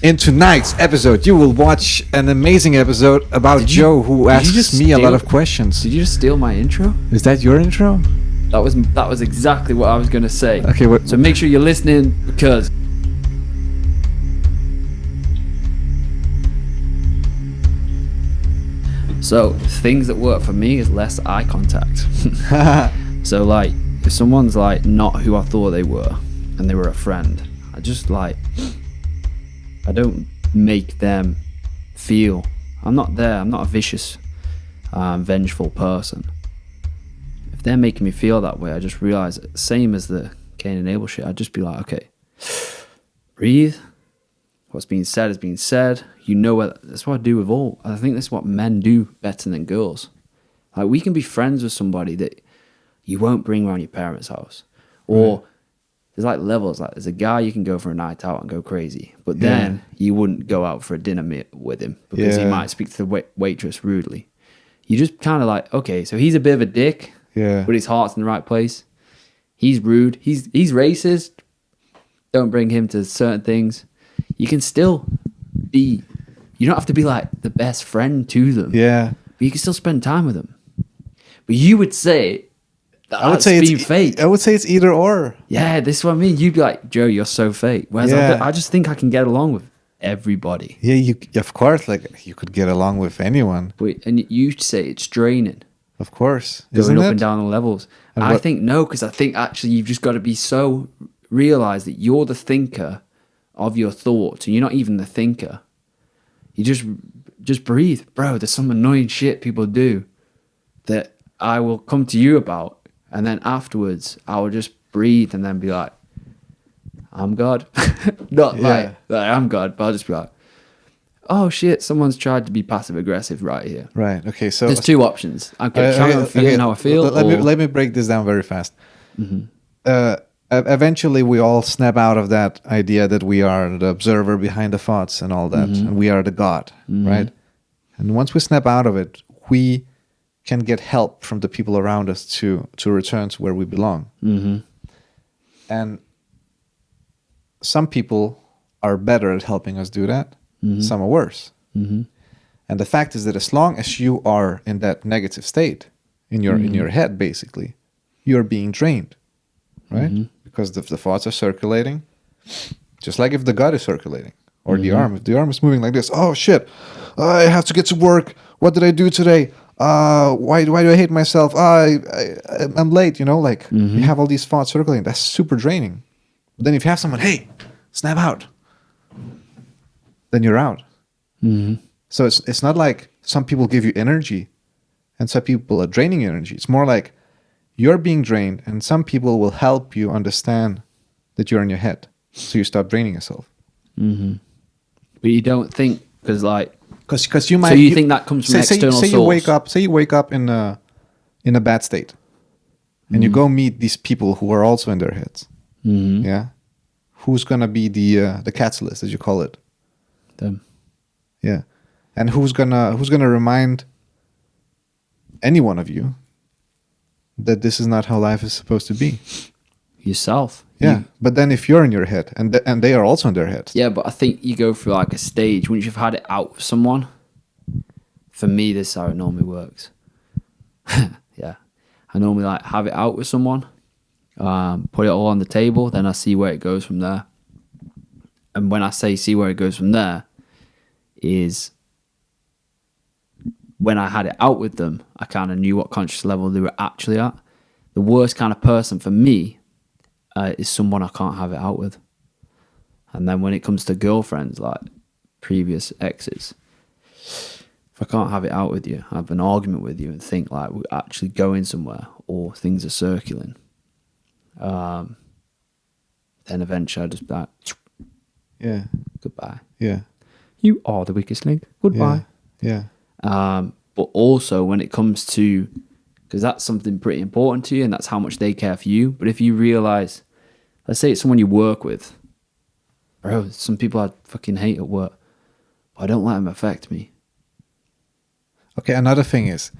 In tonight's episode, you will watch an amazing episode about Joe, who asks me a lot of questions. Did you just steal my intro? Is that your intro? That was exactly what I was gonna say. Okay, what? So make sure you're listening because. So things that work for me is less eye contact. So like, if someone's like not who I thought they were, and they were a friend, I just like, I don't make them feel. I'm not there. I'm not a vicious, vengeful person. If they're making me feel that way, I just realize, same as the Cain and Abel shit, I'd just be like, okay, breathe. What's being said is being said. You know what? That's what I do with all. I think that's what men do better than girls. Like, we can be friends with somebody that you won't bring around your parents' house, or there's like levels. Like, there's a guy you can go for a night out and go crazy, but then you wouldn't go out for a dinner with him because he might speak to the waitress rudely. You just kind of like, okay, so he's a bit of a dick, but his heart's in the right place. He's rude. He's racist. Don't bring him to certain things. You can still be. You don't have to be like the best friend to them. Yeah. But you can still spend time with them. But you would say that I would say being it's fake. I would say it's either or. Yeah, this is what I mean. You'd be like, Joe, you're so fake. Whereas I just think I can get along with everybody. Yeah, you of course, like you could get along with anyone. And you say it's draining. Of course. Going Isn't up it? and down the levels. And I what- think no, because I think actually you've just got to be so realize that you're the thinker of your thoughts, and you're not even the thinker. You just breathe, bro. There's some annoying shit people do that I will come to you about, and then afterwards I will just breathe and then be like, I'm God. Not like I'm God, but I'll just be like, oh shit, someone's tried to be passive aggressive right here. Right. Okay. So There's two options. I can carry on feeling how I feel. Let me break this down very fast. Eventually, we all snap out of that idea that we are the observer behind the thoughts and all that, and we are the God, right? And once we snap out of it, we can get help from the people around us to return to where we belong. And some people are better at helping us do that. Some are worse. And the fact is that as long as you are in that negative state in your head, basically, you're being drained, right? Because the thoughts are circulating, just like if the gut is circulating, or the arm. If the arm is moving like this, oh shit, I have to get to work. What did I do today? Why do I hate myself? I'm late. You know, like you have all these thoughts circulating. That's super draining. But then if you have someone, hey, snap out, then you're out. So it's not like some people give you energy, and some people are draining energy. It's more like you're being drained, and some people will help you understand that you're in your head, so you stop draining yourself. But you don't think, because you might. So you think that comes from external source. Say you wake up in a bad state, and you go meet these people who are also in their heads. Yeah, who's gonna be the catalyst, as you call it? Them. Yeah, and who's gonna remind any one of you that this is not how life is supposed to be? Yourself. Yeah, but then if you're in your head, and they are also in their head. Yeah, but I think you go through like a stage once you've had it out with someone. For me, this is how it normally works. Yeah, I normally like have it out with someone, put it all on the table, then I see where it goes from there. And when I say see where it goes from there, is when I had it out with them, I kind of knew what conscious level they were actually at. The worst kind of person for me is someone I can't have it out with. And then when it comes to girlfriends, like previous exes, if I can't have it out with you, have an argument with you and think like we're actually going somewhere or things are circling, then eventually I just be like, Yeah, goodbye. yeah, You are the weakest link. Goodbye. yeah. But also when it comes to, because that's something pretty important to you and that's how much they care for you. But if you realize, let's say it's someone you work with, bro, some people I fucking hate at work, but I don't let them affect me. Okay, another thing is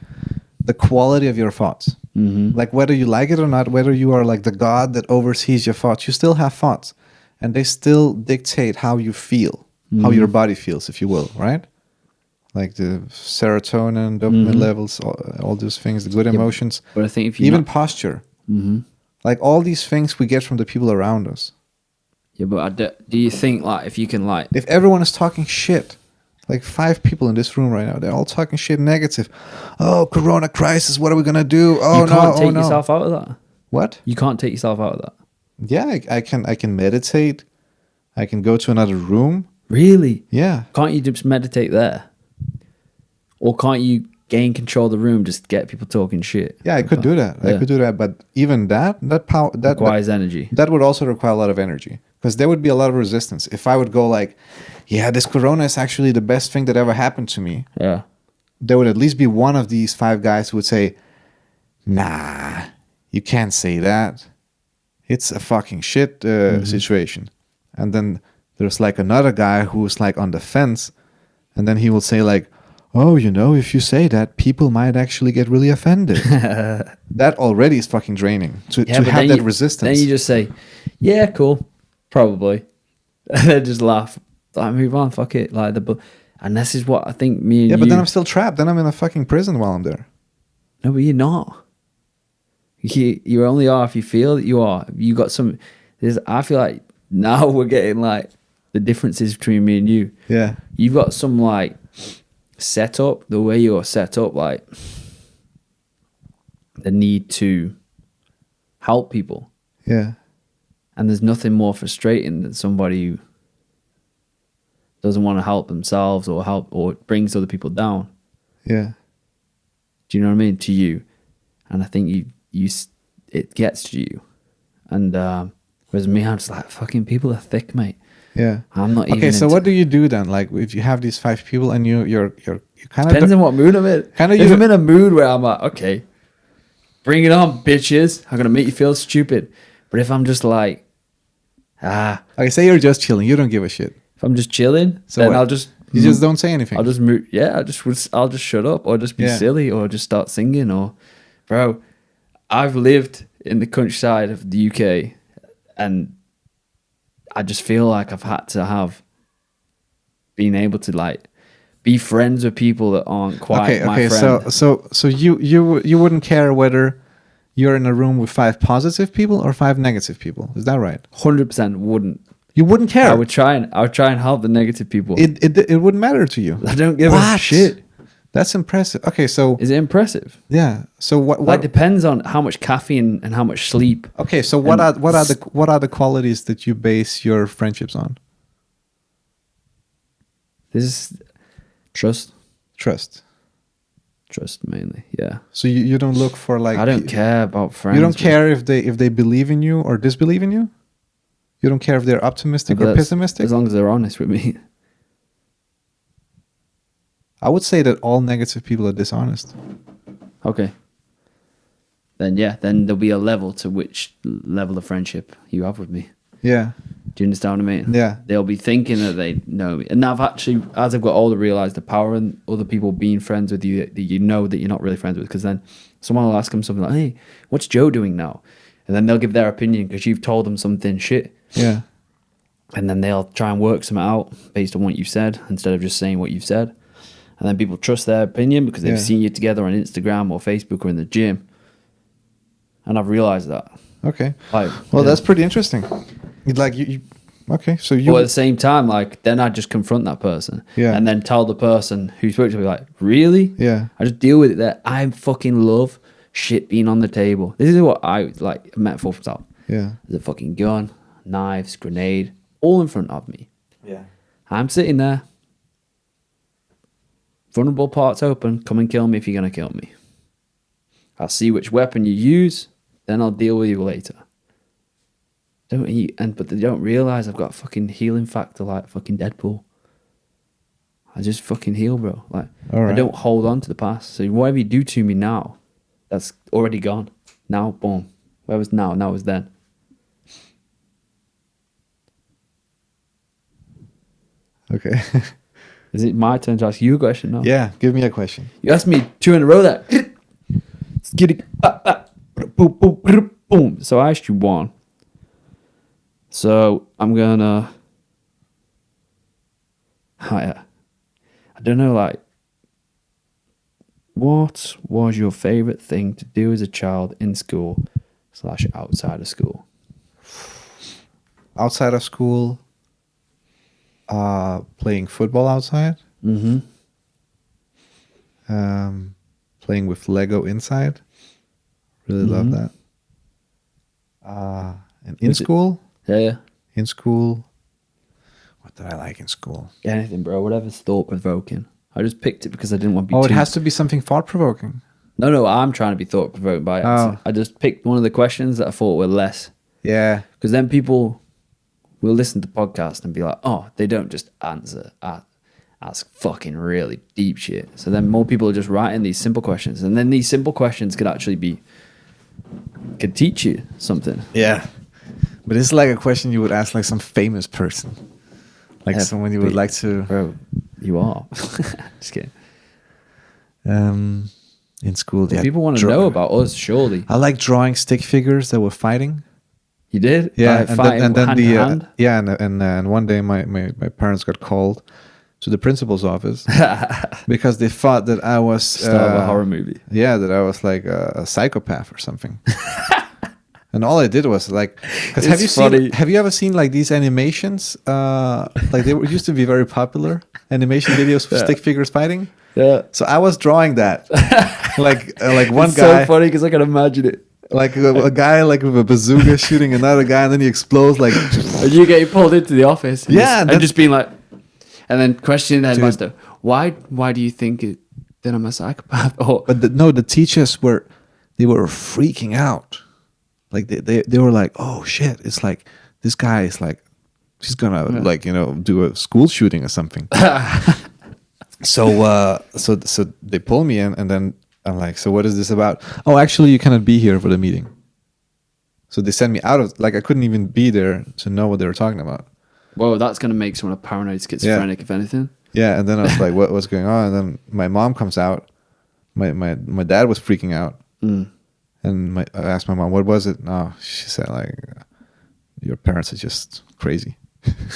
the quality of your thoughts. Like whether you like it or not, whether you are like the God that oversees your thoughts, you still have thoughts, and they still dictate how you feel. how your body feels, if you will, right? Like the serotonin, dopamine levels, all those things, the good emotions, But I think if you even posture. Like all these things we get from the people around us. yeah, but do you think like if you can like If everyone is talking shit, like 5 people in this room right now, they're all talking shit negative. Oh, Corona crisis, what are we gonna do? Oh you can't no, take oh no. yourself out of that? What? You can't take yourself out of that. Yeah, I can meditate. I can go to another room. Really? Yeah. Can't you just meditate there? Or can't you gain control of the room, just get people talking shit? Yeah, I could do that. I Yeah. could do that, but even that power that Requires energy. that would also require a lot of energy because there would be a lot of resistance. If I would go like, yeah, this Corona is actually the best thing that ever happened to me, Yeah. there would at least be one of these 5 guys who would say, nah, you can't say that. It's a fucking shit situation. And then there's like another guy who's like on the fence, and then he will say like, oh, you know, if you say that, people might actually get really offended. That already is fucking draining to But have then that you- resistance. Then you just say, yeah, cool, probably. And then just laugh. Like, move on, fuck it. Like and this is what I think me and yeah, you... but then I'm still trapped. Then I'm in a fucking prison while I'm there. No, but you're not. You only are if you feel that you are. You got some... I feel like now we're getting like the differences between me and you. Yeah. You've got some like setup, the way you're set up, like the need to help people. Yeah. And there's nothing more frustrating than somebody who doesn't want to help themselves or brings other people down. Yeah. Do you know what I mean? To you. And I think it gets to you. And whereas me, I'm just like, fucking people are thick, mate. Yeah. I'm not even... Okay, so what do you do then? Like if you have these 5 people and you kind of Depends on what mood I'm in. Kinda If you- I'm in a mood where I'm like, okay, bring it on, bitches. I'm going to make you feel stupid. But if I'm just like, Okay, say you're just chilling. You don't give a shit. if I'm just chilling, So then what? I'll just... You just don't say anything. I'll just move. Yeah, I'll just shut up or just be Yeah. silly or just start singing or, bro, I've lived in the countryside of the UK and I just feel like I've had to have been able to like be friends with people that aren't quite my friend. So you wouldn't care whether you're in a room with 5 positive people or 5 negative people. Is that right? 100% wouldn't. You wouldn't care. I would try and help the negative people. It wouldn't matter to you. I don't give a What? shit. That's impressive. Okay, so Is it impressive? yeah. So what? Like depends on how much caffeine and how much sleep. Okay, so what are the qualities that you base your friendships on? This is trust. Trust. Trust mainly, yeah. So you don't look for like I don't care about friends. You don't care if they believe in you or disbelieve in you. You don't care if they're optimistic But or that's- pessimistic. As long as they're honest with me. I would say that all negative people are dishonest. Okay. Then yeah, then there'll be a level to which level of friendship you have with me. Yeah. Do you understand what I mean? Yeah. They'll be thinking that they know me. And I've actually, as I've got older, realised the power in other people being friends with you that you know that you're not really friends with. Because then someone will ask them something like, hey, what's Joe doing now? And then they'll give their opinion because you've told them something shit. Yeah. And then they'll try and work something out based on what you've said instead of just saying what you've said. And then people trust their opinion because they've Yeah. seen you together on Instagram or Facebook or in the gym. And I've realised that. Okay. Like, Well, yeah. that's pretty interesting. Like you okay, so you But at the same time, like, then I just confront that person. Yeah. And then tell the person who spoke to me, like, really? Yeah. I just deal with it that I fucking love shit being on the table. This is what I, like, metaphor for myself. Yeah. There's a fucking gun, knives, grenade, all in front of me. Yeah. I'm sitting there. Vulnerable parts open. Come and kill me if you're going to kill me. I'll see which weapon you use. Then I'll deal with you later. But they don't realize I've got a fucking healing factor like fucking Deadpool. I just fucking heal, bro. Like All right. I don't hold on to the past. So whatever you do to me now, that's already gone. Now, boom. Where was now? Now is then. Okay. Is it my turn to ask you a question now? Yeah, give me a question. You asked me 2 in a row that. Boom. So I asked you one. So I'm gonna. I don't know, like, what was your favorite thing to do as a child in school / outside of school? Outside of school, playing football outside. Mm-hmm. Playing with Lego inside. Really love that. And in school, Yeah. in school, what did I like in school? Anything, bro. Whatever's thought provoking. I just picked it because I didn't want to be Oh, too... it has to be something thought provoking. No, I'm trying to be thought provoking by accident. I just picked one of the questions that I thought were less. Yeah. Because then people will listen to the podcast and be like, oh, they don't just ask fucking really deep shit. So then more people are just writing these simple questions. And then these simple questions could teach you something. Yeah. But it's like a question you would ask like some famous person. Like someone you would like to... Bro, you are. Just kidding. In school, yeah. People want to know about us, surely. I like drawing stick figures that were fighting. You did? Yeah, and then hand to hand? yeah, and one day my parents got called to the principal's office because they thought that I was Start of a horror movie. Yeah, that I was like a psychopath or something. And all I did was like, because have you ever seen like these animations? Like they used to be very popular animation videos with stick figures fighting. Yeah. So I was drawing that, like one it's guy. so funny because I can imagine it. Like a guy like with a bazooka shooting another guy, and then he explodes like. And you get pulled into the office. And just being like, and then questioning the headmaster, why do you think that I'm a psychopath? But the teachers were freaking out. Like they were like, oh shit, it's like this guy is like, he's gonna like do a school shooting or something. So they pull me in, and then I'm like, so what is this about? Oh, actually, you cannot be here for the meeting. So they sent me out of, like, I couldn't even be there to know what they were talking about. Well, that's going to make someone a paranoid schizophrenic, if anything. Yeah, and then I was like, what's going on? And then my mom comes out. My dad was freaking out. Mm. And I asked my mom, what was it? No, she said, like, your parents are just crazy.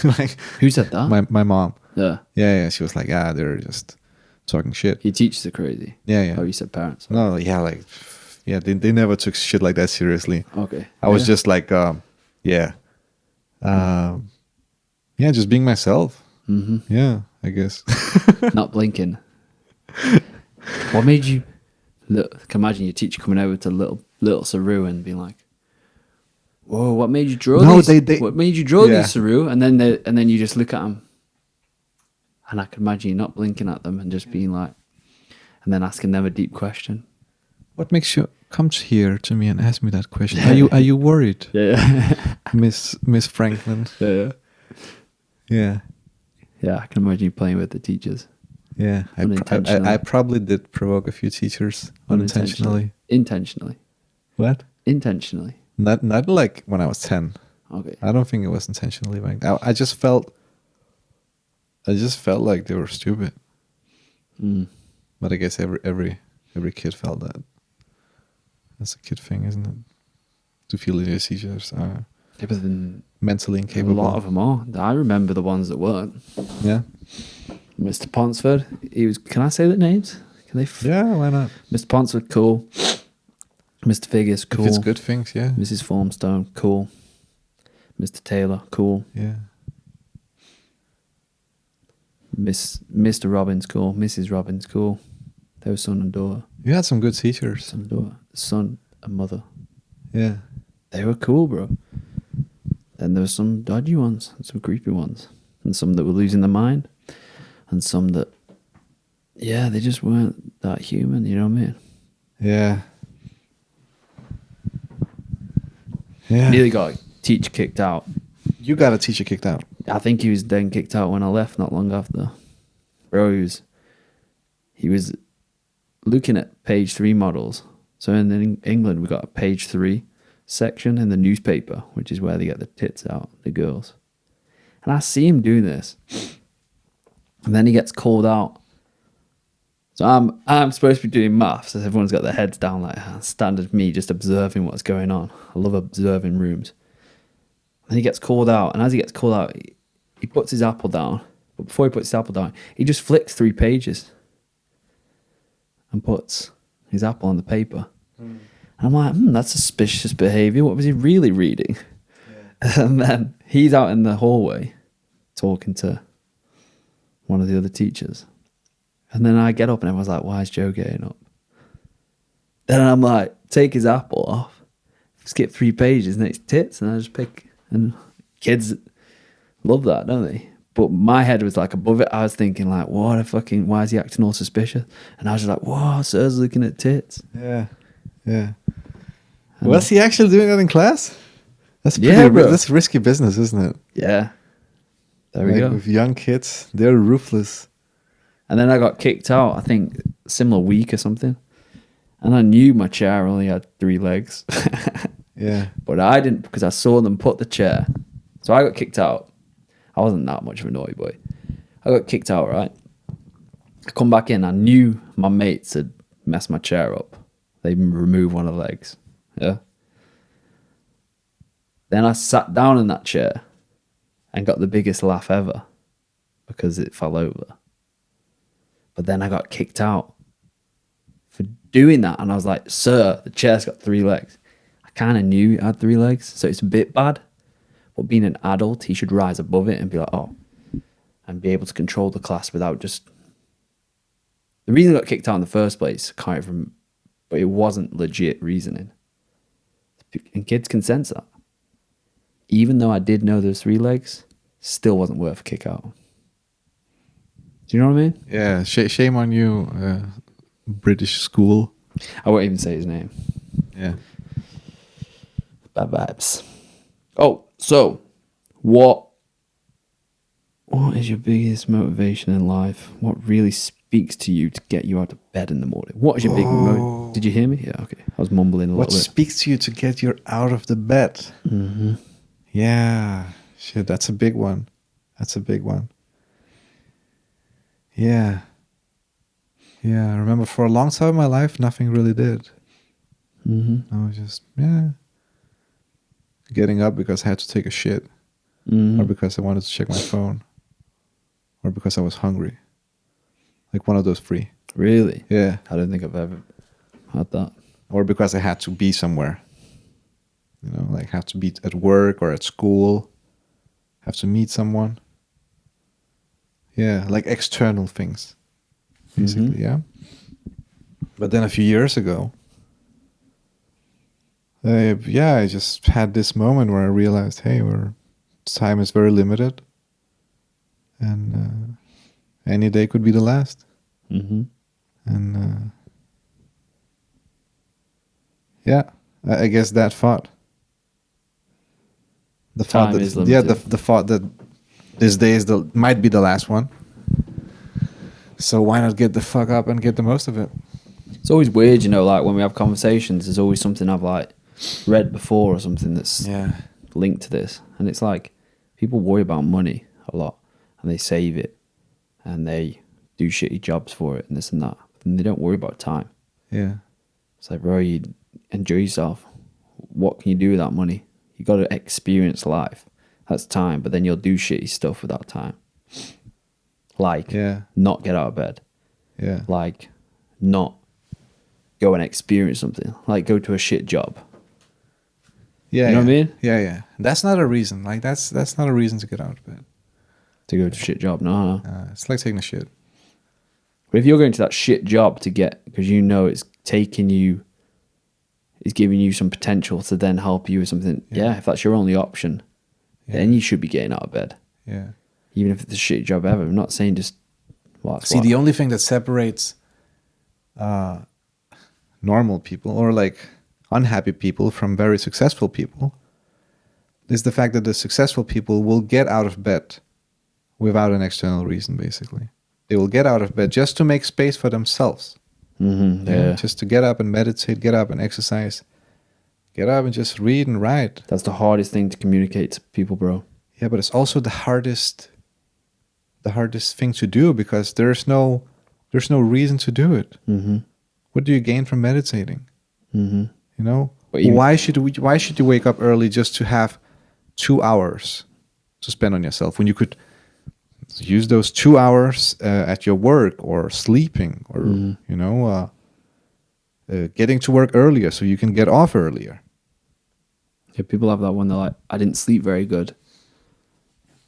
Like, who said that? My mom. Yeah. Yeah. She was like, yeah, they're just talking shit. He teaches are crazy. Yeah. Oh, you said parents. No, yeah, like, yeah, they never took shit like that seriously. Okay. I was just like, just being myself. Mm-hmm. Yeah, I guess. Not blinking. What made you look? Imagine your teacher coming over to little Saru and being like, "Whoa, what made you draw these? What made you draw these, Saru?" And then you just look at them, and I can imagine you not blinking at them and just being like, and then asking them a deep question. What makes you come here to me and ask me that question? Are you worried? Yeah, Miss Franklin. Yeah. Yeah, I can imagine you playing with the teachers. Yeah, I probably did provoke a few teachers unintentionally. Intentionally. What? Intentionally. Not like when I was 10. Okay. I don't think it was intentionally. Like I just felt like they were stupid. Mm. But I guess every kid felt that. That's a kid thing, isn't it? To feel that your teachers are mentally incapable. A lot of them are. I remember the ones that weren't. Yeah. Mr. Ponsford, he was. Can I say the names? Can they? Yeah, why not? Mr. Ponsford, cool. Mr. Figures, cool. If it's good things, yeah. Mrs. Formstone, cool. Mr. Taylor, cool. Yeah. Mr. Robbins, cool. Mrs. Robbins, cool. They were son and daughter. You had some good teachers. Son and daughter. Son and mother. Yeah. They were cool, bro. Then there were some dodgy ones and some creepy ones. And some that were losing their mind. And some that, yeah, they just weren't that human, you know what I mean? Yeah. Yeah. Nearly got a teacher kicked out. You got a teacher kicked out. I think he was then kicked out when I left not long after. Bro, he was looking at page 3 models. So in England, we got a page 3 section in the newspaper, which is where they get the tits out, the girls. And I see him do this. And then he gets called out. So I'm supposed to be doing maths, as everyone's got their heads down, like standard me, just observing what's going on. I love observing rooms. And he gets called out, and as he gets called out, he puts his apple down, But before he puts his apple down, he just flicks 3 pages and puts his apple on the paper. And I'm like, that's suspicious behavior. What was he really reading? Yeah. And then he's out in the hallway talking to one of the other teachers. And then I get up and everyone's like, why is Joe getting up? Then I'm like, take his apple off, skip 3 pages next tits, and I just pick. And kids love that, don't they? But my head was like above it. I was thinking like, why is he acting all suspicious? And I was just like, whoa, sir's looking at tits. Yeah. Was he actually doing that in class? That's pretty that's risky business, isn't it? Yeah. There we go. With young kids, they're ruthless. And then I got kicked out, I think, a similar week or something. And I knew my chair only had 3 legs. Yeah. But I didn't, because I saw them put the chair. So I got kicked out. I wasn't that much of a naughty boy. I got kicked out, right? I come back in. I knew my mates had messed my chair up. They removed one of the legs. Yeah. Then I sat down in that chair and got the biggest laugh ever because it fell over. But then I got kicked out for doing that. And I was like, sir, the chair's got 3 legs. I kind of knew it had 3 legs, so it's a bit bad. But being an adult, he should rise above it and be like, oh, and be able to control the class without just... The reason I got kicked out in the first place, kind of from, but it wasn't legit reasoning. And kids can sense that. Even though I did know there's 3 legs, still wasn't worth a kick out. Do you know what I mean? Yeah, shame on you, British school. I won't even say his name. Yeah. Bad vibes. Oh, so what is your biggest motivation in life? What really speaks to you to get you out of bed in the morning? What is your big Did you hear me? Yeah, okay. I was mumbling a little bit. What speaks to you to get you out of the bed? Mm-hmm. Yeah. Shit, that's a big one. Yeah. Yeah, I remember for a long time in my life, nothing really did. Mm-hmm. I was just, getting up because I had to take a shit. Mm-hmm. Or because I wanted to check my phone. Or because I was hungry. Like one of those 3. Really? Yeah. I don't think I've ever had that. Or because I had to be somewhere. You know, like have to be at work or at school. Have to meet someone. Yeah, like external things. Basically, yeah. But then a few years ago, I just had this moment where I realized, hey, time is very limited. And any day could be the last. Mm-hmm. And I guess that thought. The thought Time that is limited. the thought that this day might be the last one. So why not get the fuck up and get the most of it? It's always weird, you know, like when we have conversations, there's always something I've like read before or something that's linked to this. And it's like people worry about money a lot and they save it and they do shitty jobs for it and this and that. And they don't worry about time. Yeah. It's like, bro, you enjoy yourself. What can you do with that money? You got to experience life. That's time, but then you'll do shitty stuff with that time. Like, not get out of bed. Yeah. Like, not go and experience something. Like, go to a shit job. Yeah. You know what I mean? Yeah. That's not a reason. Like, that's not a reason to get out of bed. To go to a shit job, no. It's like taking a shit. But if you're going to that shit job to get, because you know it's taking you, it's giving you some potential to then help you with something. Yeah, if that's your only option, then you should be getting out of bed. Yeah. Even if it's the shit job ever. I'm not saying just... The only thing that separates normal people or like unhappy people from very successful people is the fact that the successful people will get out of bed without an external reason, basically. They will get out of bed just to make space for themselves. Mm-hmm, You know, just to get up and meditate, get up and exercise, get up and just read and write. That's the hardest thing to communicate to people, bro. Yeah, but it's also the hardest thing to do because there's no reason to do it. Mm-hmm. What do you gain from meditating? Mm-hmm. You know, why should you wake up early just to have 2 hours to spend on yourself when you could use those 2 hours at your work or sleeping or getting to work earlier so you can get off earlier. Yeah, people have that one. They're like, I didn't sleep very good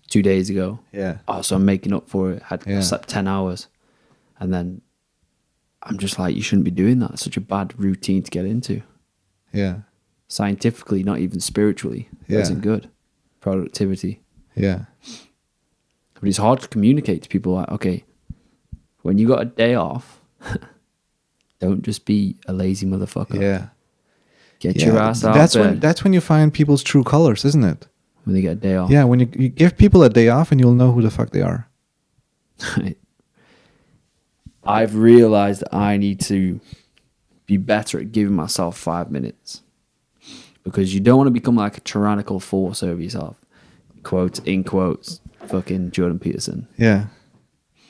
2 days ago. Yeah. Oh, so I'm making up for it. Yeah. Slept 10 hours. And then I'm just like, you shouldn't be doing that. It's such a bad routine to get into. Yeah. Scientifically, not even spiritually. It Yeah. isn't good. Productivity. Yeah. But it's hard to communicate to people like, okay, when you got a day off, don't just be a lazy motherfucker. Yeah. Get your ass out that's of bed when that's when you find people's true colors, isn't it? when they get a day off. Yeah, when you give people a day off and you'll know who the fuck they are. I've realized that I need to be better at giving myself 5 minutes, because you don't want to become like a tyrannical force over yourself. Quotes in quotes, fucking Jordan Peterson. Yeah.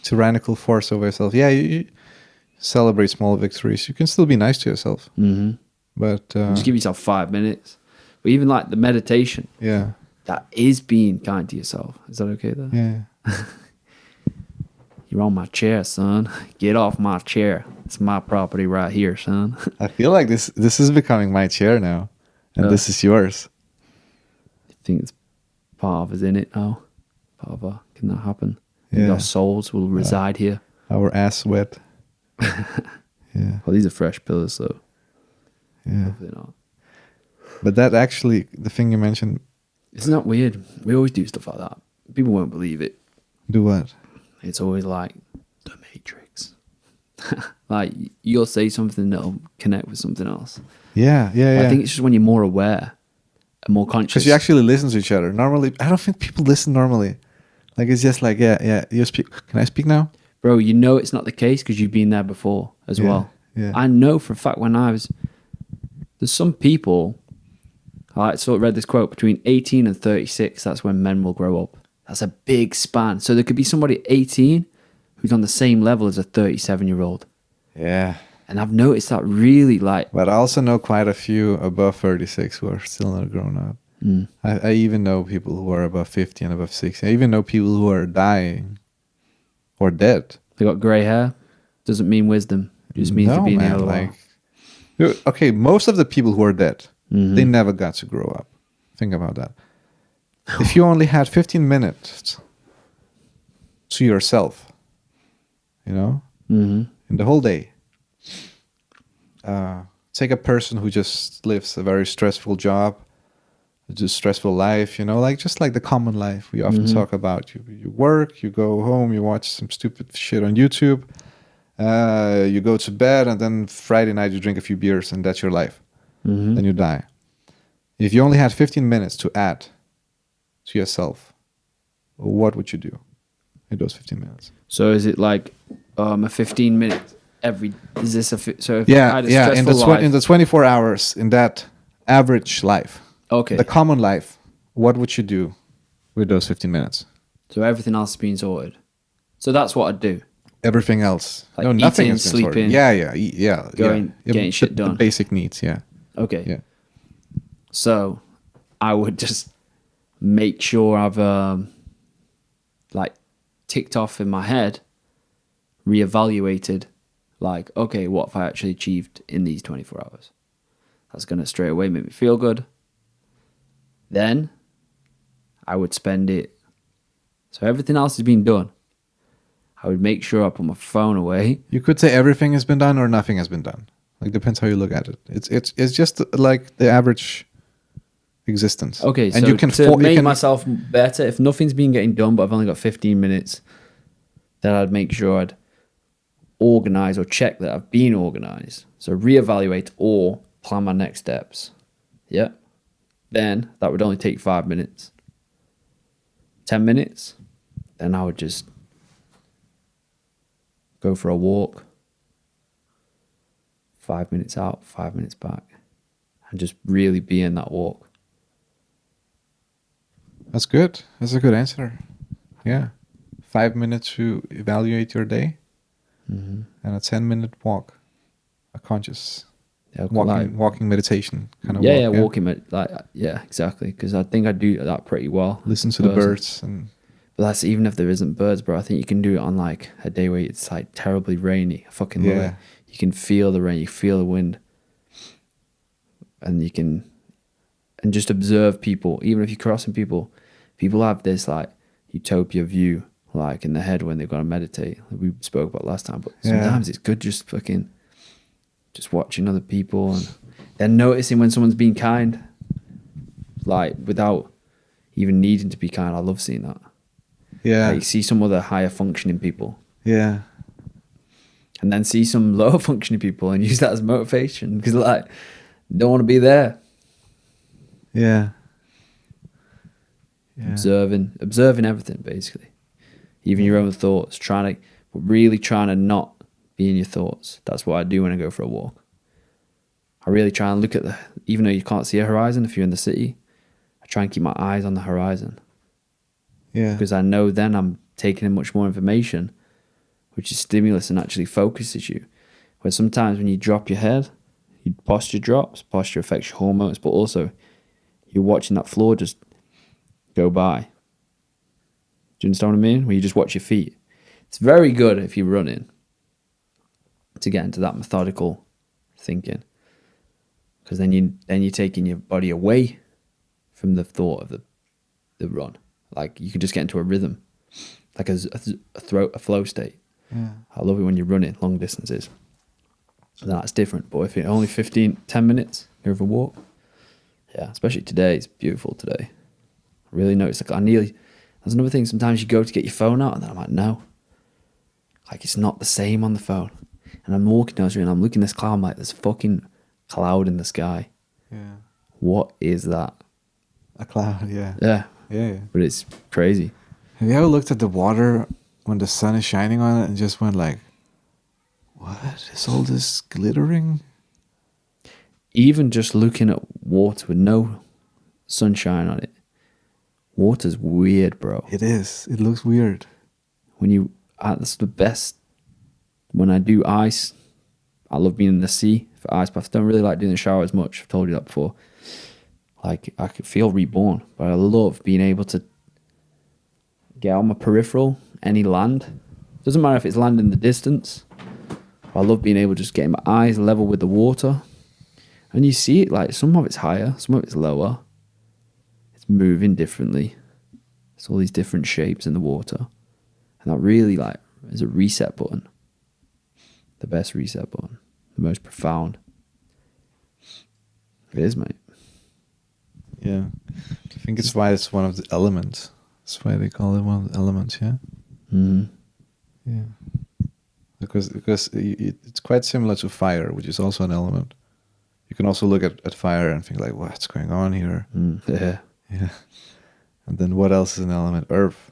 Tyrannical force over yourself. Yeah, you celebrate small victories. You can still be nice to yourself. Mm-hmm. But Just give yourself 5 minutes. But even like the meditation, yeah. that is being kind to yourself. Is that okay though? Yeah. You're on my chair, son. Get off my chair. It's my property right here, son. I feel like this is becoming my chair now. And this is yours. I think it's part of us in it now. Part of our, can that happen? I think Yeah. our souls will reside here. Our ass wet. Yeah. Well, these are fresh pillows, so Yeah. hopefully not. But that actually, the thing you mentioned, Isn't that weird? We always do stuff like that. People won't believe it. do what? It's always like the Matrix. Like you'll say something that'll connect with something else. Yeah, yeah, yeah. I think it's just when you're more aware and more conscious. Because you actually listen to each other. Normally, I don't think people listen normally. Like, it's just like, yeah, you speak. Can I speak now? Bro, you know it's not the case because you've been there before as Yeah, well. yeah. I know for a fact there's some people, I sort of read this quote, between 18 and 36, that's when men will grow up. That's a big span. So there could be somebody at 18 who's on the same level as a 37-year-old. Yeah. And I've noticed that really like, But I also know quite a few above 36 who are still not grown up. I even know people who are above 50 and above 60. I even know people who are dying or dead. they got grey hair. Doesn't mean wisdom. It just means to be in the like, okay, most of the people who are dead, they never got to grow up. Think about that. If you only had 15 minutes to yourself, in the whole day, take a person who just lives a very stressful job, just stressful life, just like the common life we often talk about. You work, you go home, you watch some stupid shit on YouTube, you go to bed, and then Friday night you drink a few beers, and that's your life. Then you die. If you only had 15 minutes to add to yourself, what would you do in those 15 minutes? So is it like a 15 minutes every? Is this so? If Yeah, I had a yeah. In stressful the 24 hours in that average life, okay. the common life, what would you do with those 15 minutes? So everything else has been sorted. So that's what I'd do. Everything else, Like no, nothing eating, has been sorted. sleeping, yeah, going- getting shit the done. basic needs, yeah, Okay. yeah. So I would just make sure I've like ticked off in my head, reevaluated, like, okay, what have I actually achieved in these 24 hours? That's going to straight away make me feel good. Then I would spend it. So everything else has been done. I would make sure I put my phone away. You could say everything has been done or nothing has been done. Like, depends how you look at it. It's just like the average existence. Okay, and so you can to make you can, myself better, if nothing's been getting done, but I've only got 15 minutes, then I'd make sure I'd organize or check that I've been organized. So reevaluate or plan my next steps. Yeah. Then that would only take 5 minutes. 10 minutes, then I would just go for a walk. 5 minutes out, 5 minutes back, and just really be in that walk. That's good. That's a good answer. Yeah. 5 minutes to evaluate your day, and a 10-minute walk, a conscious Yeah, walking meditation kind of yeah, walk. walking, exactly. Because I think I do that pretty well. Listen to the person. birds and But that's even if there isn't birds, bro. I think you can do it on like a day where it's like terribly rainy. I fucking love Yeah. it. You can feel the rain, you feel the wind, and you can, and just observe people. Even if you're crossing people, people have this like utopia view, like in their head when they've got to meditate. Like we spoke about last time, but Yeah. sometimes it's good just fucking, just watching other people and then noticing when someone's being kind, like without even needing to be kind. I love seeing that. Yeah. Like, you see some other higher functioning people, Yeah. and then see some lower functioning people and use that as motivation because like don't want to be there. Yeah. Yeah. Observing everything basically, even your own thoughts. Really trying to not be in your thoughts. That's what I do when I go for a walk. I really try and look at even though you can't see a horizon if you're in the city, I try and keep my eyes on the horizon. Yeah. Because I know then I'm taking in much more information, which is stimulus and actually focuses you. Where sometimes when you drop your head, your posture drops, posture affects your hormones, but also you're watching that floor just go by. Do you understand what I mean? Where you just watch your feet. It's very good if you're running to get into that methodical thinking. Because then you're taking your body away from the thought of the run. Like you can just get into a rhythm, like a flow state. Yeah. I love it when you're running long distances. That's different. But if it's only 10 minutes, you're for a walk. Yeah, especially today. It's beautiful today. I really noticed. Like there's another thing. Sometimes you go to get your phone out, and then I'm like, no. Like it's not the same on the phone. And I'm walking down the street, and I'm looking at this cloud. I'm like, there's a fucking cloud in the sky. Yeah. What is that? A cloud. Yeah. Yeah, Yeah. but it's crazy. Have you ever looked at the water when the sun is shining on it and just went like, what is all this glittering? Even just looking at water with no sunshine on it, water's weird, bro. It is. It looks weird. That's the best. When I do ice, I love being in the sea for ice baths. Don't really like doing the shower as much. I've told you that before. Like I could feel reborn, but I love being able to get on my peripheral, any land. Doesn't matter if it's land in the distance. I love being able to just get my eyes level with the water. And you see it, like some of it's higher, some of it's lower. It's moving differently. It's all these different shapes in the water. And that really like is a reset button. The best reset button. The most profound. It is, mate. Yeah. I think it's why it's one of the elements. That's why they call it one of the elements, yeah? Mm-hmm. Yeah. Because it's quite similar to fire, which is also an element. You can also look at fire and think like, what's going on here? Yeah. Yeah. And then what else is an element? Earth.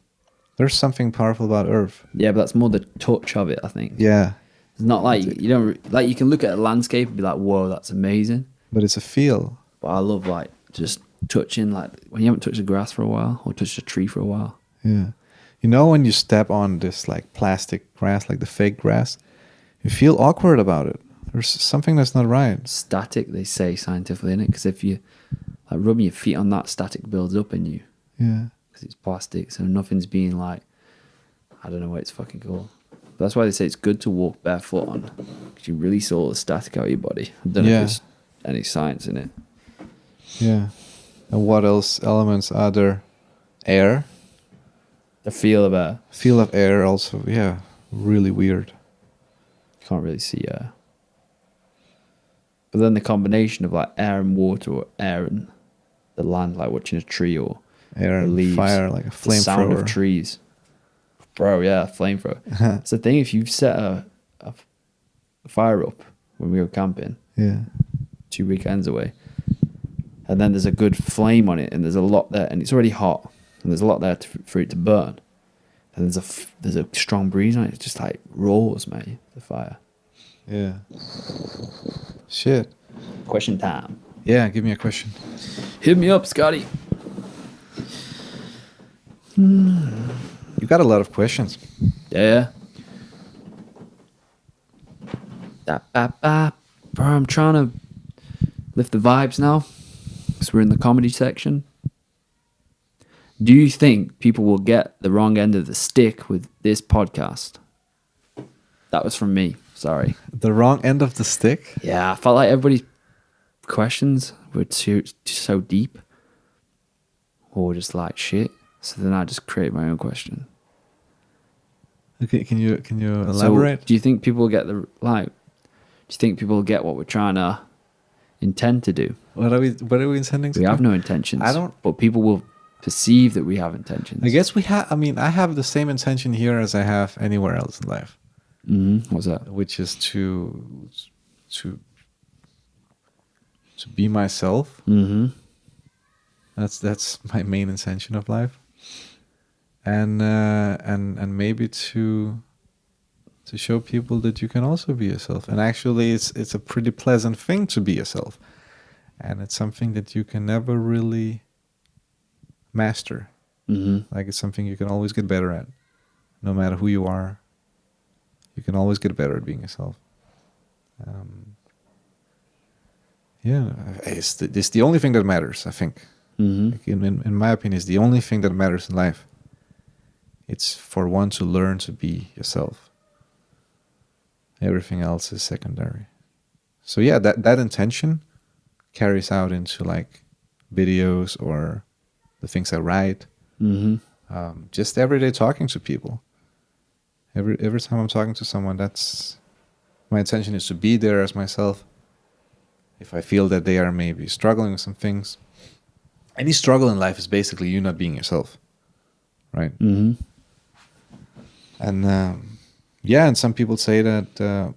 There's something powerful about earth. Yeah, but that's more the touch of it, I think. Yeah. It's not like you don't like you can look at a landscape and be like, whoa, that's amazing. But it's a feel. But I love like just touching, like when you haven't touched the grass for a while or touched a tree for a while. Yeah. You know when you step on this like plastic grass, like the fake grass, you feel awkward about it. There's something that's not right. Static, they say scientifically, in it, because if you like rubbing your feet on that, static builds up in you. Yeah. Because it's plastic, so nothing's being like, I don't know what it's fucking called. But that's why they say it's good to walk barefoot on, because you release all the static out of your body. I don't know if there's any science in it. Yeah. And what else elements are there? Air. The feel of air. Feel of air also, yeah. Really weird. You can't really see air. But then the combination of like air and water, or air and the land, like watching a tree or Air and leaves, fire, like a the sound of flamethrower. trees. Bro, yeah, flamethrower. It's the thing, if you set a fire up when we were camping, Yeah. 2 weekends away, and then there's a good flame on it, and there's a lot there, and it's already hot, and there's a lot there for it to burn, and there's a strong breeze on it. It just like roars, mate, the fire. Yeah. Shit. Question time. Yeah, give me a question. Hit me up, Scotty. You got a lot of questions. Yeah. Bro, I'm trying to lift the vibes now, because we're in the comedy section. Do you think people will get the wrong end of the stick with this podcast? That was from me. Sorry. The wrong end of the stick? Yeah, I felt like everybody's questions were too so deep, or just like shit. So then I just create my own question. Okay, can you elaborate? So do you think people will get Do you think people will get what we're trying to intend to do? What are we intending to We do? have no intentions. I don't. But people will perceive that we have intentions. I guess we have. I mean, I have the same intention here as I have anywhere else in life, What's that? which is to be myself. Mm-hmm. That's my main intention of life, and maybe to show people that you can also be yourself. And actually, it's a pretty pleasant thing to be yourself, and it's something that you can never really master. Mm-hmm. Like, it's something you can always get better at, no matter who you are. You can always get better at being yourself. Yeah, it's the only thing that matters, I think. Mm-hmm. Like, in my opinion, it's the only thing that matters in life. It's for one to learn to be yourself. Everything else is secondary. So yeah, that intention carries out into like videos or the things I write. Mm-hmm. Just everyday talking to people. Every time I'm talking to someone, that's my intention, is to be there as myself. If I feel that they are maybe struggling with some things, any struggle in life is basically you not being yourself, right? Mm-hmm. And and some people say that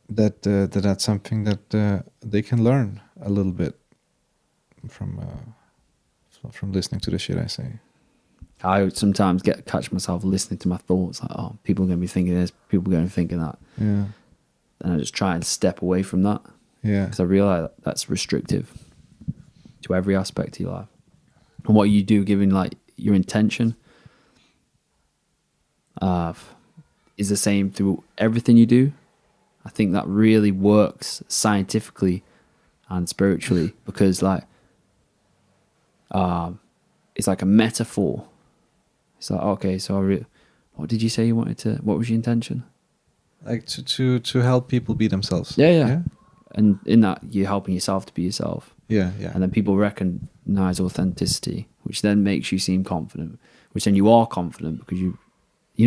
that's something that they can learn a little bit from listening to the shit I say. I sometimes catch myself listening to my thoughts, like, oh, people are going to be thinking this, people are going to be thinking that. Yeah. And I just try and step away from that. Yeah. Because I realize that's restrictive to every aspect of your life. And what you do, given like your intention, is the same through everything you do. I think that really works scientifically and spiritually, because like, it's like a metaphor. It's like, okay, so what did you say you wanted to? What was your intention? Like to help people be themselves. Yeah. And in that, you're helping yourself to be yourself. Yeah. And then people recognize authenticity, which then makes you seem confident, which then you are confident because you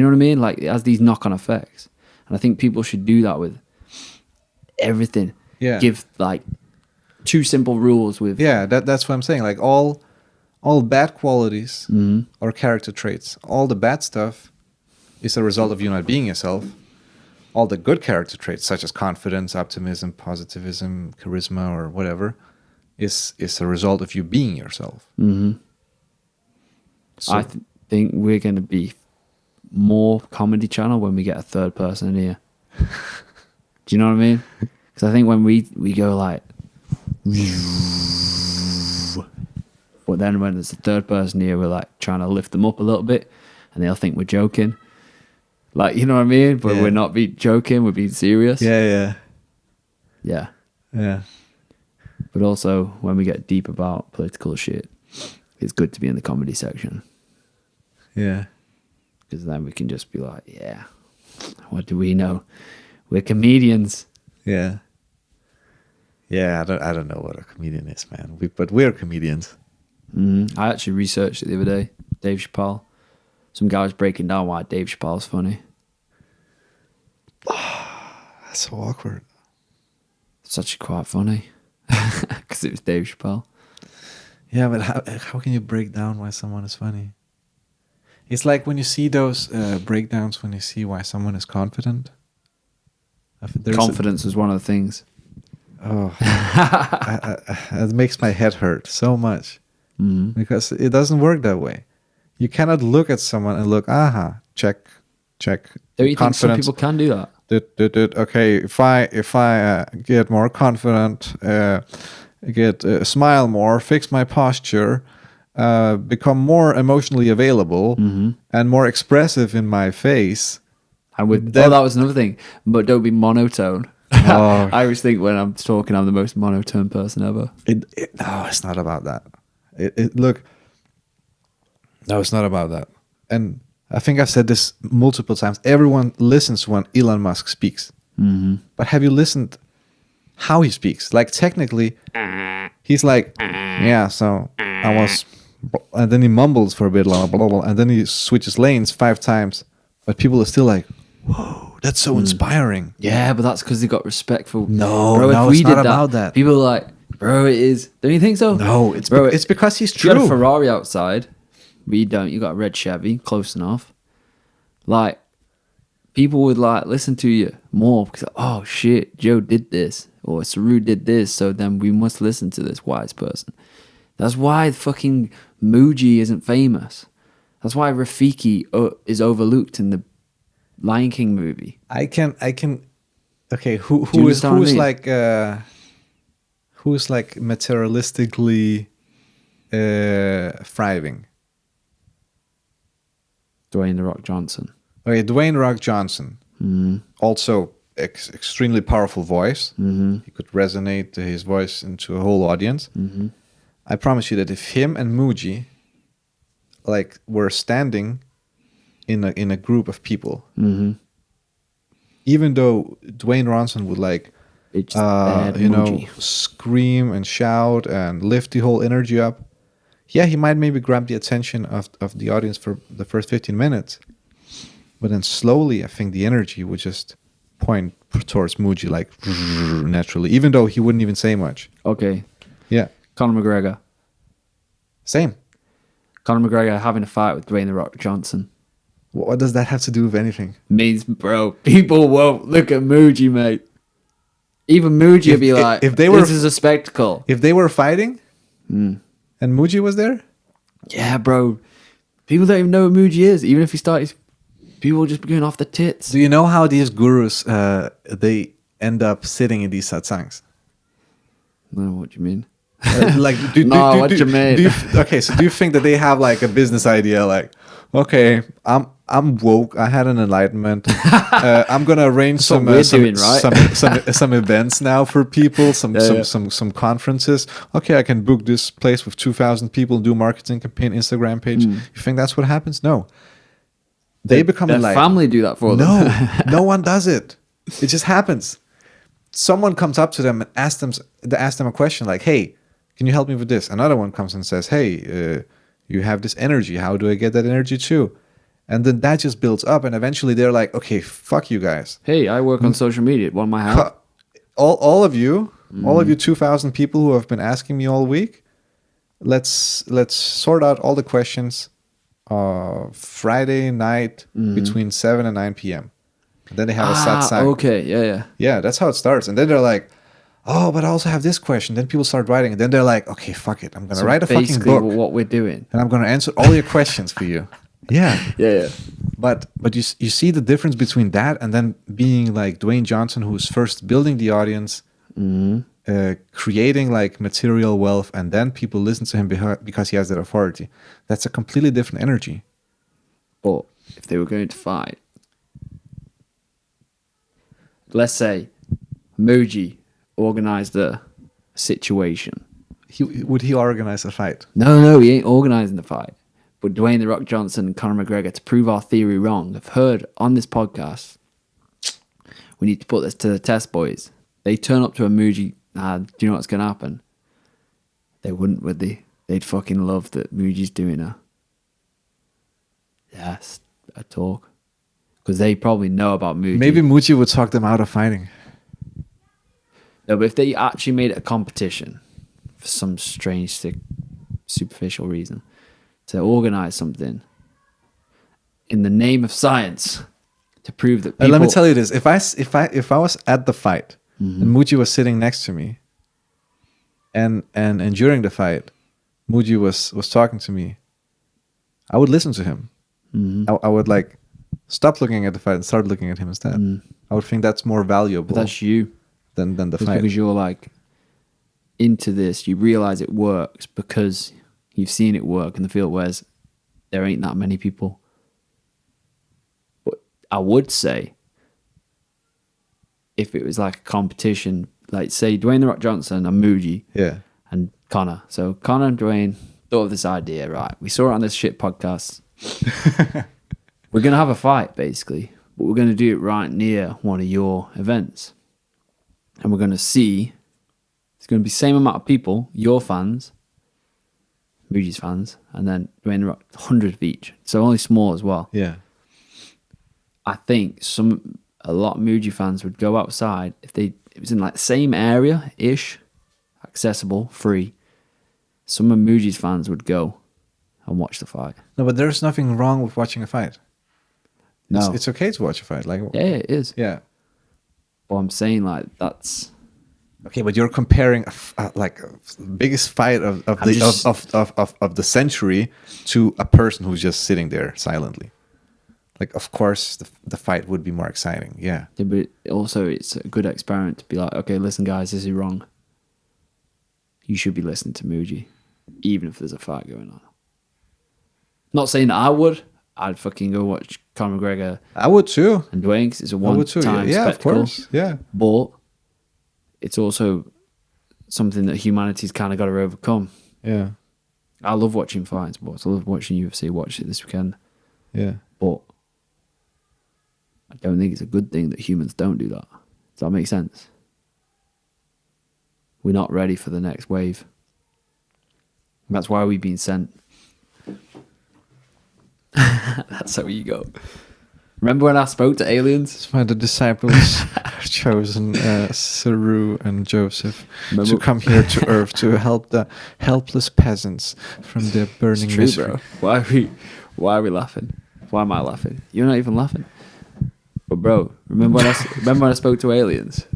know what I mean? Like, it has these knock-on effects. And I think people should do that with everything. Yeah. Give like 2 simple rules with. Yeah, that's what I'm saying. Like all bad qualities or character traits, all the bad stuff is a result of you not being yourself. All the good character traits, such as confidence, optimism, positivism, charisma, or whatever, is a result of you being yourself. Mm-hmm. So, I think we're going to be more comedy channel when we get a third person in here. Do you know what I mean? Because I think when we go like, but then when there's a third person here, we're like trying to lift them up a little bit, and they'll think we're joking. Like, you know what I mean? But we're not joking, we're being serious. Yeah. But also, when we get deep about political shit, it's good to be in the comedy section. Yeah. Because then we can just be like, yeah, what do we know? We're comedians. Yeah. Yeah, I don't know what a comedian is, man. But we're comedians. Mm-hmm. I actually researched it the other day. Dave Chappelle. Some guy was breaking down why Dave Chappelle's funny. That's so awkward. It's actually quite funny. Because it was Dave Chappelle. Yeah, but how can you break down why someone is funny? It's like when you see those breakdowns, when you see why someone is confident. Confidence was one of the things. Oh, it makes my head hurt so much. Mm-hmm. Because it doesn't work that way. You cannot look at someone and look, check. Don't you think some people can do that? Okay, if I get more confident, smile more, fix my posture, become more emotionally available and more expressive in my face. That was another thing. But don't be monotone. Oh. I always think when I'm talking, I'm the most monotone person ever. No, it's not about that. Look, No, it's not about that. And I think I've said this multiple times. Everyone listens when Elon Musk speaks. Mm-hmm. But have you listened how he speaks? Like technically, he's like, yeah, so I was, and then he mumbles for a bit, blah, blah, blah, and then he switches lanes 5 times. But people are still like, whoa, that's so inspiring. Yeah, but that's because they got respect for. No, bro, no, if we it's did not about that. people are like, bro, it is. Don't you think so? No, it's bro. it's because he's If you had a true. Ferrari outside, but you don't. You got a red Chevy, close enough. Like, people would like listen to you more because, oh shit, Joe did this or Saru did this, so then we must listen to this wise person. That's why fucking Muji isn't famous. That's why Rafiki is overlooked in the Lion King movie. I can. Okay, who you is understand what I mean? like who's like materialistically thriving? Dwayne The Rock Johnson. Okay, Dwayne Rock Johnson. Also extremely powerful voice. He could resonate his voice into a whole audience. I promise you that if him and Muji like were standing in a group of people, even though Dwayne Johnson would like It's bad Muji. scream and shout and lift the whole energy up, yeah, he might maybe grab the attention of the audience for the first 15 minutes. But then slowly, I think the energy would just point towards Muji like naturally, even though he wouldn't even say much. Okay, Yeah, Conor McGregor. same. Conor McGregor having a fight with Dwayne The Rock Johnson What does that have to do with anything? means, bro, people won't look at Muji, mate. Even Muji would be like, if they were- this is a spectacle. If they were fighting and Muji was there, Yeah, bro. People don't even know what Muji is. Even if he started, people will just be going off the tits. do you know how these gurus they end up sitting in these satsangs? No, what do you mean? Like, No, what you mean? Okay, so do you think that they have like a business idea? Like, okay, I'm woke. I had an enlightenment. I'm gonna arrange what we're doing, right? some events now for people. Yeah. Some conferences. Okay, I can book this place with 2,000 people. Do marketing campaign, Instagram page. You think that's what happens? No. They become Their enlightened. family do that for them. No, no one does it. It just happens. Someone comes up to them and asks them a question like, "Hey, can you help me with this?" Another one comes and says, "Hey, you have this energy. How do I get that energy too?" And then that just builds up, and eventually they're like, "Okay, fuck you guys. Hey, I work on social media. Want my help? All of you, 2,000 people who have been asking me all week, let's sort out all the questions Friday night between 7 and 9 p.m. And then they have a satsang. Okay, yeah. Yeah, that's how it starts. And then they're like, "Oh, but I also have this question." Then people start writing, and then they're like, "Okay, fuck it. I'm gonna write a fucking basically book, what we're doing. and I'm gonna answer all your questions for you." Yeah, Yeah. but you see the difference between that and then being like Dwayne Johnson, who's first building the audience, creating like material wealth, and then people listen to him because he has that authority. That's a completely different energy. But if they were going to fight, let's say Muji organized a situation. Would he organize a fight? No, he ain't organizing the fight. But Dwayne The Rock Johnson and Conor McGregor, to prove our theory wrong, have heard on this podcast, we need to put this to the test, boys. They turn up to a Muji, do you know what's going to happen? They wouldn't, would they? They'd fucking love that Muji's doing a talk. Because they probably know about Muji. Maybe Muji would talk them out of fighting. No, but if they actually made it a competition for some strange, sick, superficial reason, to organize something in the name of science to prove that people... Let me tell you this: if I was at the fight and Muji was sitting next to me, and during the fight, Muji was talking to me, I would listen to him. I would like stop looking at the fight and start looking at him instead. I would think that's more valuable. But that's you. than the It's fight. because you're like into this, you realize it works because you've seen it work in the field, whereas there ain't that many people. But I would say if it was like a competition, like say Dwayne The Rock Johnson and Muji Yeah. and Connor. So Connor and Dwayne thought of this idea, right? We saw it on this shit podcast. We're going to have a fight, basically, but we're going to do it right near one of your events. And we're going to see, it's going to be the same amount of people, your fans, Moody's fans, and then Dwayne The Rock, 100 of each. So only small as well. Yeah. I think a lot of Muji fans would go outside if it was in like the same area-ish, accessible, free. Some of Muji's fans would go and watch the fight. No, but there's nothing wrong with watching a fight. No. It's okay to watch a fight. Like, Yeah, it is. yeah. But I'm saying like that's Okay, but you're comparing like the biggest fight of the century to a person who's just sitting there silently. Like, of course, the fight would be more exciting. Yeah. yeah, but also it's a good experiment to be like, okay, listen, guys, this is wrong. You should be listening to Muji, even if there's a fight going on. Not saying that I would. I'd fucking go watch Conor McGregor I would too. and Dwayne because it's a I would too. one-time Yeah, of spectacle. course. Yeah. But it's also something that humanity's kind of got to overcome. Yeah. I love watching fighting sports. I love watching UFC. Watch it this weekend. Yeah. But I don't think it's a good thing that humans don't do that. Does that make sense? We're not ready for the next wave. That's why we've been sent. That's how you go. Remember when I spoke to aliens? That's why the disciples chosen Saru and Joseph to come here to Earth to help the helpless peasants from their burning It's true, misery. bro. Why are we laughing? Why am I laughing? You're not even laughing. But bro, remember when I spoke to aliens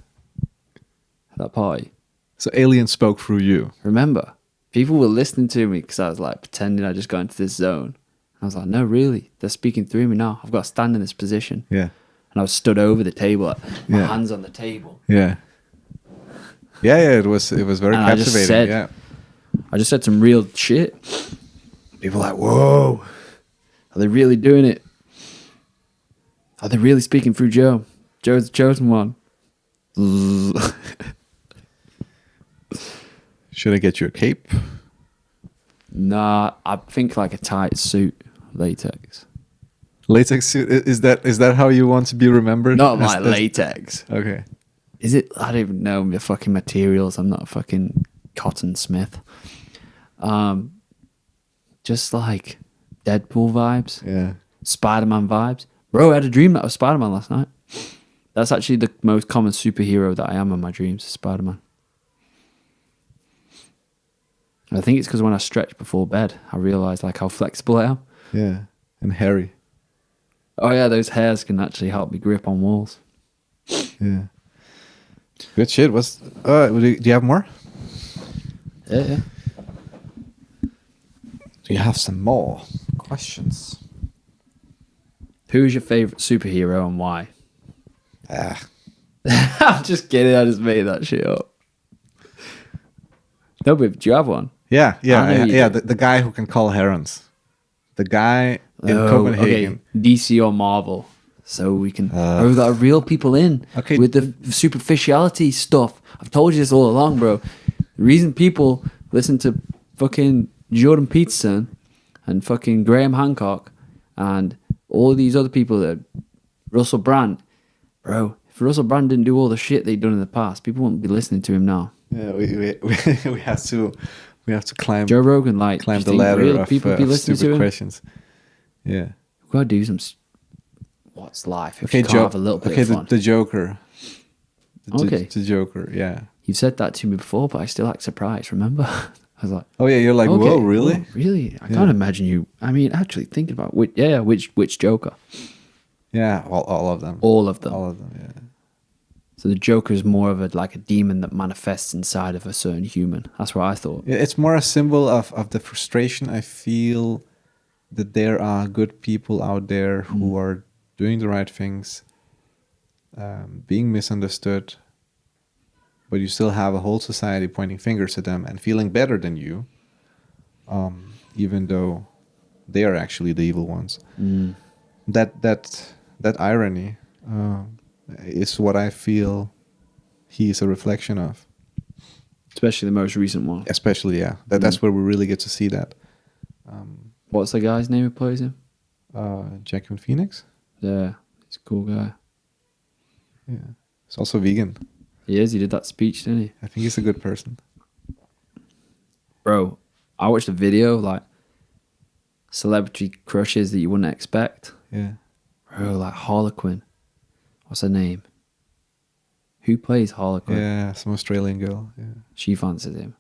at that party? So aliens spoke through you. Remember, people were listening to me because I was like pretending I just got into this zone. I was like, no, really, they're speaking through me now. I've got to stand in this position. Yeah. And I was stood over the table, like, my Yeah. hands on the table. Yeah. Yeah. It was very And I just captivating. said- Yeah. I just said some real shit. People were like, whoa, are they really doing it? Are they really speaking through Joe? Joe's the chosen one. Should I get you a cape? Nah, I think like a tight suit, latex. Latex suit? Is that how you want to be remembered? Not As- like as- latex. Okay. Is it? I don't even know the fucking materials. I'm not a fucking cotton smith. Just like Deadpool vibes, Yeah. Spider-Man vibes. Bro, I had a dream that I was Spider-Man last night. That's actually the most common superhero that I am in my dreams, Spider-Man. I think it's because when I stretch before bed, I realised like how flexible I am. Yeah. And hairy. Oh yeah, those hairs can actually help me grip on walls. Yeah. Good shit. Do you have more? Yeah. Do you have some more questions? Who is your favourite superhero and why? Ah. I'm just kidding, I just made that shit up. No, but do you have one? Yeah. I know you Yeah. do. The guy who can call herons. The guy in Oh, Copenhagen. okay. DC or Marvel. So we can Uh, we've got real people in Okay. with the superficiality stuff. I've told you this all along, bro. The reason people listen to fucking Jordan Peterson and fucking Graham Hancock and all these other people that Russell Brand, bro. If Russell Brand didn't do all the shit they'd done in the past, people wouldn't be listening to him now. Yeah, we have to climb Joe Rogan, like, climb do the you think ladder real of, people be of listening stupid to him? questions. Yeah. We've got to do some. What's life if Okay, you can't have a little bit okay, of fun? the Joker. Okay. The Joker. Yeah. You've said that to me before, but I still act surprised. Remember? I was like, Oh yeah, you're like, okay, whoa, really? whoa, really? I can't imagine you. I mean, actually thinking about which Joker? Yeah, all of them. All of them. All of them. Yeah. So the Joker is more of a demon that manifests inside of a certain human. That's what I thought. Yeah, it's more a symbol of the frustration I feel that there are good people out there who are doing the right things, being misunderstood, but you still have a whole society pointing fingers at them and feeling better than you, even though they are actually the evil ones. That irony is what I feel he is a reflection of. Especially the most recent one. Especially, yeah. That's where we really get to see that. What's the guy's name who plays him? Joaquin Phoenix. Yeah, he's a cool guy. Yeah, he's also vegan. He is. He did that speech, didn't he? I think he's a good person. Bro, I watched a video like celebrity crushes that you wouldn't expect. Yeah. Bro, like Harlequin. What's her name? Who plays Harlequin? Yeah, some Australian girl. Yeah. She fancies him.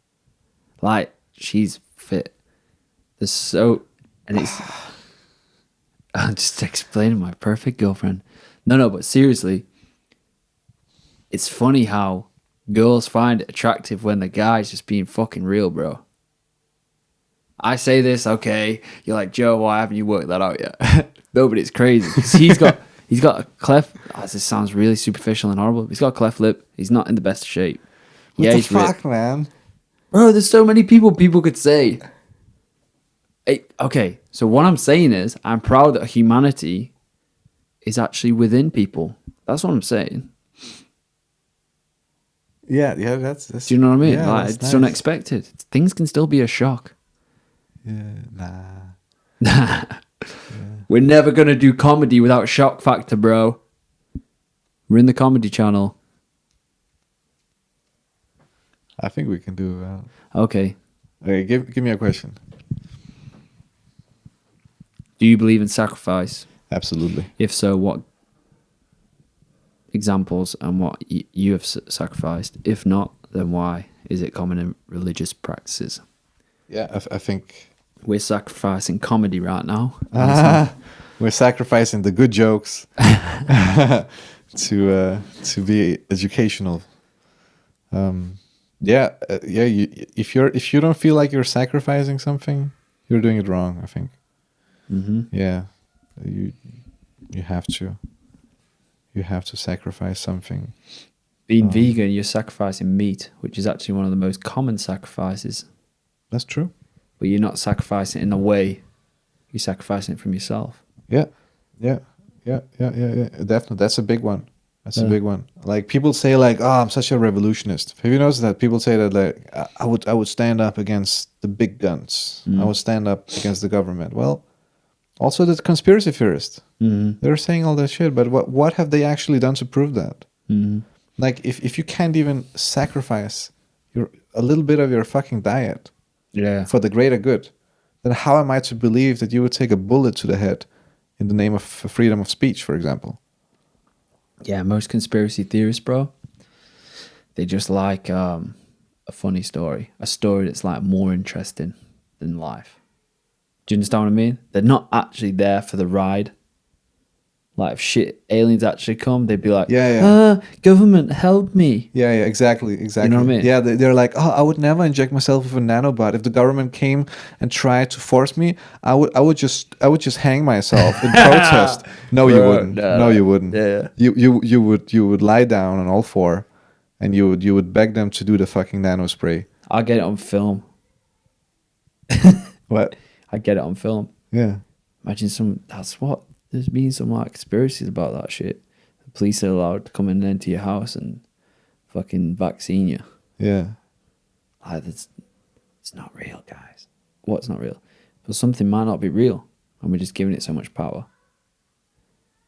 Like, she's fit. There's so... And it's... I'm just explaining my perfect girlfriend. No, but seriously, it's funny how girls find it attractive when the guy's just being fucking real, bro. I say this, okay, you're like, Joe, why haven't you worked that out yet? No, but it's crazy. 'Cause he's got a cleft... Oh, this sounds really superficial and horrible. He's got a cleft lip. He's not in the best shape. What Yeah, the he's fuck, man? Bro, there's so many people could say. Hey, okay, so what I'm saying is, I'm proud that humanity is actually within people. That's what I'm saying. Yeah, that's Do you know what I mean? Yeah, like, that's it's nice. unexpected. Things can still be a shock. Yeah, nah. We're never going to do comedy without shock factor, bro. We're in the comedy channel. I think we can do. Okay. Okay, give me a question. Do you believe in sacrifice? Absolutely. If so, what examples and what you have sacrificed? If not, then why? Is it common in religious practices? Yeah, I think We're sacrificing comedy right now. we're sacrificing the good jokes to be educational. If you don't feel like you're sacrificing something, you're doing it wrong, I think. Mm-hmm. Yeah, you have to sacrifice something. Being vegan, you're sacrificing meat, which is actually one of the most common sacrifices. That's true. But you're not sacrificing it in a way. You're sacrificing it from yourself. Yeah. Definitely, that's a big one. That's a big one. Like people say, like, "Oh, I'm such a revolutionist." Have you noticed that people say that, like, I would stand up against the big guns. I would stand up against the government. Well, also the conspiracy theorists, they're saying all that shit. But what have they actually done to prove that? Like, if you can't even sacrifice a little bit of your fucking diet for the greater good, then how am I to believe that you would take a bullet to the head in the name of freedom of speech, for example? Yeah, most conspiracy theorists, bro, they just like a funny story. A story that's like more interesting than life. Do you understand what I mean? They're not actually there for the ride. Like, if shit aliens actually come, they'd be like, government, help me. Yeah, exactly. You know what I mean? Yeah, they're like, oh, I would never inject myself with a nanobot. If the government came and tried to force me, I would just hang myself in protest. No, you wouldn't. No, you wouldn't. Yeah. You would lie down on all four, and you would beg them to do the fucking nano spray. I'll get it on film. What? I get it on film. Yeah. Imagine there's been some like conspiracies about that shit. The police are allowed to come in into your house and fucking vaccine you. Yeah. Like, it's not real, guys. What's not real? But something might not be real, and we're just giving it so much power.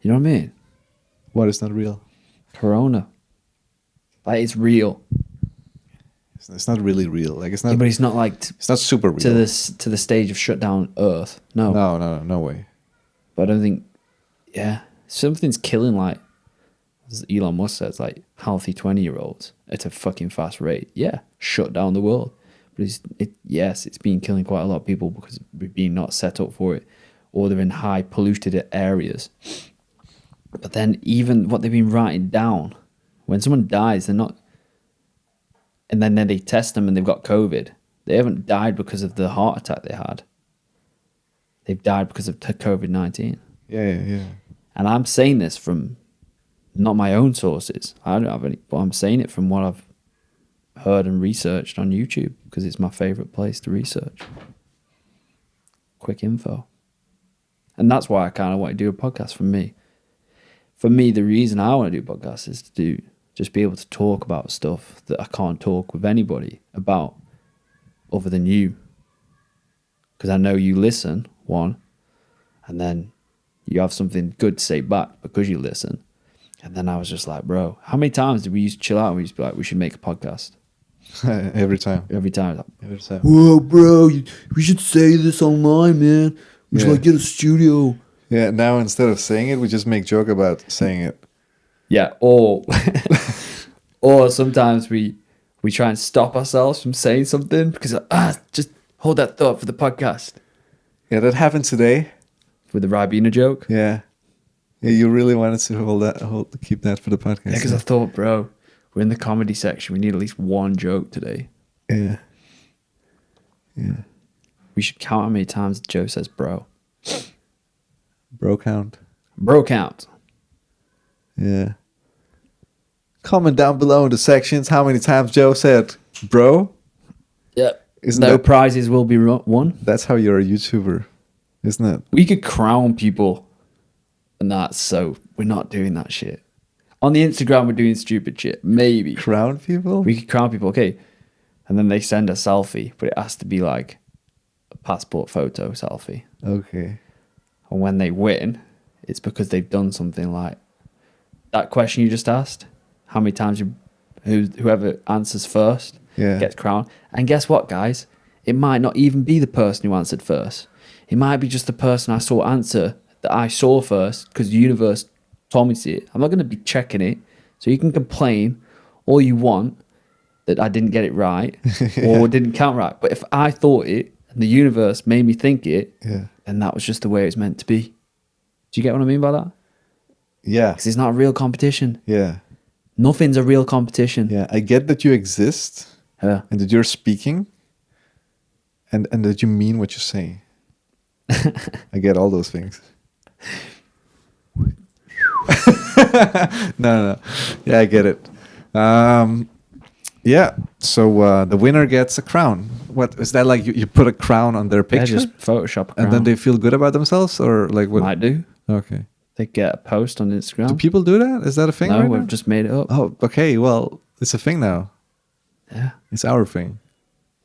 You know what I mean? What is not real? Corona. Like, it's real. It's not really real. Like, it's not. Yeah, but it's not like It's not super real. to the stage of shut down Earth. No. No way. But I don't think. Yeah, something's killing, like, as Elon Musk says, like, healthy 20-year-olds at a fucking fast rate. Yeah, shut down the world. But it's been killing quite a lot of people because we're being not set up for it, or they're in high polluted areas. But then even what they've been writing down, when someone dies, they're not, and then they test them and they've got COVID. They haven't died because of the heart attack they had. They've died because of COVID-19. Yeah. And I'm saying this from not my own sources. I don't have any, but I'm saying it from what I've heard and researched on YouTube because it's my favorite place to research. Quick info. And that's why I kind of want to do a podcast for me. For me, the reason I want to do podcasts is to just be able to talk about stuff that I can't talk with anybody about other than you. because I know you listen, one, and then you have something good to say back because you listen. And then I was just like, bro, how many times did we used to chill out and we used to be like, we should make a podcast? Every time. Every time. Like, Every time. whoa, bro, we should say this online, man. We should Yeah. like get a studio. Yeah, now instead of saying it, we just make joke about saying it. Yeah, or or sometimes we try and stop ourselves from saying something because just hold that thought for the podcast Yeah, that happened today. with the Ribena joke. Yeah. Yeah, you really wanted to keep that for the podcast. Yeah, because I thought, bro, we're in the comedy section. We need at least one joke today. Yeah. Yeah. We should count how many times Joe says bro. Bro count. Bro count. Yeah. Comment down below in the sections how many times Joe said bro. Yep. Isn't No that- prizes will be won. That's how you're a YouTuber, isn't it? We could crown people. And that's so we're not doing that shit. On the Instagram, we're doing stupid shit. Maybe. Crown people? We could crown people, okay. And then they send a selfie, but it has to be like a passport photo selfie. Okay. And when they win, it's because they've done something like that question you just asked. How many times whoever answers first Yeah. gets crowned. And guess what, guys? It might not even be the person who answered first. It might be just the person I saw answer that I saw first because the universe told me to see it. I'm not going to be checking it. So you can complain all you want that I didn't get it right or didn't count right. But if I thought it and the universe made me think it, Yeah. then that was just the way it was meant to be. Do you get what I mean by that? Yeah. Because it's not a real competition. Yeah. Nothing's a real competition. Yeah. I get that you exist Yeah. and that you're speaking and that you mean what you say. I get all those things. No. Yeah, I get it. Yeah. So the winner gets a crown. What is that like? You put a crown on their Yeah, picture, just Photoshop a and then crown. they feel good about themselves, or like what? Might do. Okay. They get a post on Instagram. Do people do that? Is that a thing? No, right we've now? just made it up. Oh, okay. Well, it's a thing now. Yeah. It's our thing.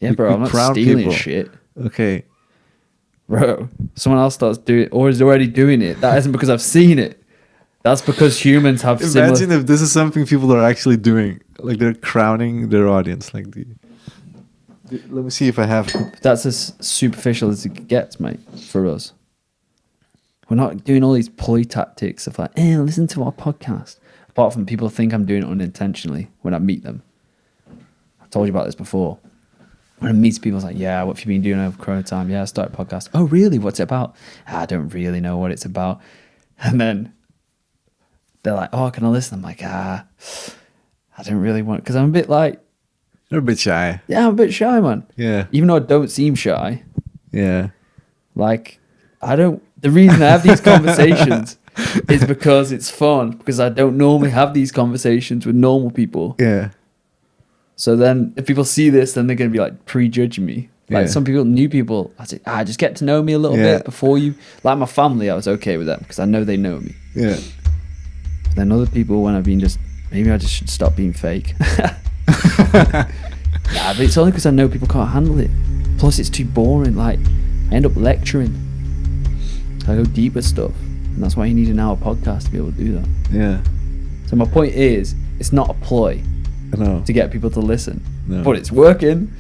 Yeah, We- bro, we I'm not crown stealing people. shit. Okay. Bro, someone else starts doing it or is already doing it. That isn't because I've seen it. That's because humans have Imagine similar... if this is something people are actually doing, like they're crowning their audience. Like let me see if I have. That's as superficial as it gets, mate, for us. We're not doing all these ploy tactics of like, listen to our podcast. Apart from people think I'm doing it unintentionally when I meet them. I told you about this before. When I meet people, it's like, yeah, what have you been doing over Corona time? Yeah, I started a podcast. Oh, really? What's it about? I don't really know what it's about. And then they're like, oh, can I listen? I'm like, I don't really want it. Because I'm a bit like, You're a bit shy. yeah, I'm a bit shy, man. Yeah. Even though I don't seem shy, Yeah. like, the reason I have these conversations is because it's fun, because I don't normally have these conversations with normal people. Yeah. So then if people see this, then they're going to be like prejudging me. Like Yeah. some people, new people, I say, just get to know me a little Yeah. bit before you, like my family, I was okay with that because I know they know me. Yeah. But then other people, when I've been maybe I just should stop being fake. Nah, but it's only because I know people can't handle it. Plus it's too boring. Like I end up lecturing. So I go deep with stuff. And that's why you need an hour podcast to be able to do that. Yeah. So my point is, it's not a ploy I know. to get people to listen. No. But it's working.